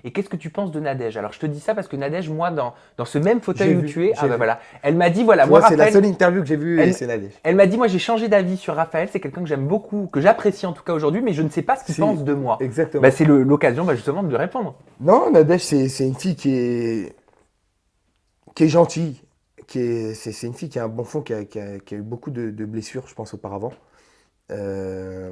Et qu'est-ce que tu penses de Nadège? Alors je te dis ça parce que Nadège, moi, dans ce même fauteuil J'ai où vu, tu es, j'ai vu. voilà, elle m'a dit, voilà, Tu moi, vois, c'est la Raphaël, seule interview que j'ai vue et elle, c'est Nadège. elle m'a dit, moi, j'ai changé d'avis sur Raphaël. C'est quelqu'un que j'aime beaucoup, que j'apprécie en tout cas aujourd'hui, mais je ne sais pas ce qu'il Si, pense de moi. exactement. Bah, c'est l'occasion justement de lui répondre. Non, Nadège, c'est une fille qui est gentille. C'est une fille qui a un bon fond, qui a eu beaucoup de blessures, je pense, auparavant. Euh,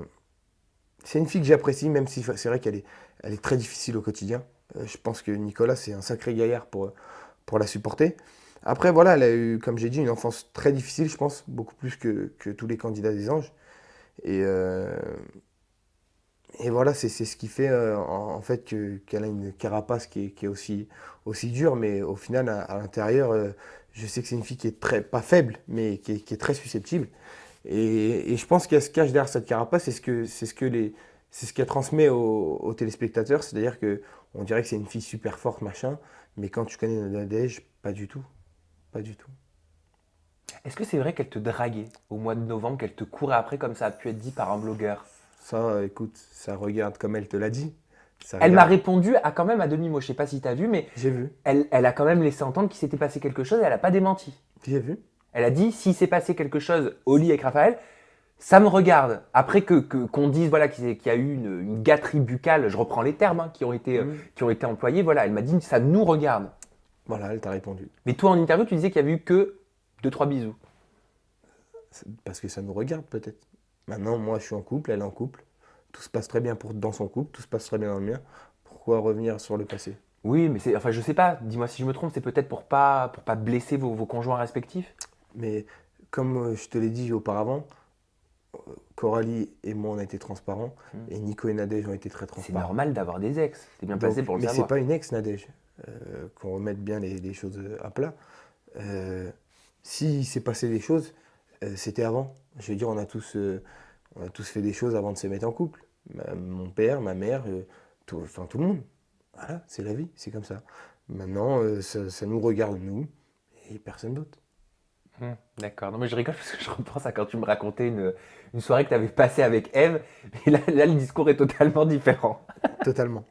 c'est une fille que j'apprécie, même si c'est vrai qu'elle est très difficile au quotidien. Je pense que Nicolas, c'est un sacré gaillard pour la supporter. Après, voilà, elle a eu, comme j'ai dit, une enfance très difficile, je pense, beaucoup plus que tous les candidats des anges. Et, euh, et voilà, c'est ce qui fait en fait qu'elle a une carapace qui est aussi dure, mais au final, à l'intérieur, je sais que c'est une fille qui est très, pas faible, mais qui est très susceptible. Et je pense qu'elle se cache derrière cette carapace, c'est ce qu'elle transmet aux téléspectateurs, c'est-à-dire que on dirait que c'est une fille super forte, machin, mais quand tu connais Nadège, pas du tout, pas du tout. Est-ce que c'est vrai qu'elle te draguait au mois de novembre, qu'elle te courait après comme ça a pu être dit par un blogueur? Ça, écoute, ça regarde comme elle te l'a dit, ça Elle m'a regarde. répondu à quand même à demi-mot. Je sais pas si tu as vu, mais J'ai vu, elle a quand même laissé entendre qu'il s'était passé quelque chose et elle n'a pas démenti. j'ai vu. Elle a dit, s'il s'est passé quelque chose au lit avec Raphaël, ça me regarde. Après qu'on dise voilà, qu'il y a eu une gâterie buccale, je reprends les termes Mhm. qui ont été employés, voilà, elle m'a dit, ça nous regarde. Voilà, elle t'a répondu. Mais toi, en interview, tu disais qu'il y avait eu que deux, trois bisous. Parce que ça nous regarde peut-être. Maintenant, moi, je suis en couple, elle est en couple. Tout se passe très bien dans son couple, tout se passe très bien dans le mien. Pourquoi revenir sur le passé? Oui, mais enfin, je sais pas, dis-moi si je me trompe, c'est peut-être pour pas blesser vos conjoints respectifs. Mais comme je te l'ai dit auparavant, Coralie et moi, on a été transparents, Hmm. et Nico et Nadège ont été très C'est transparents. normal d'avoir des ex. T'es bien Donc, placé pour le mais c'est savoir. pas une ex, Nadège. Qu'on remette bien les choses à plat. Euh, S'il s'est passé des choses, c'était avant. Je veux dire, on a tous fait des choses avant de se mettre en couple. Mon père, ma mère, enfin tout le monde. Voilà, c'est la vie, c'est comme ça. Maintenant, ça nous regarde, nous, et personne d'autre. D'accord. Non, mais je rigole parce que je repense à quand tu me racontais une soirée que tu avais passée avec Eve. Et là, le discours est totalement différent. Totalement.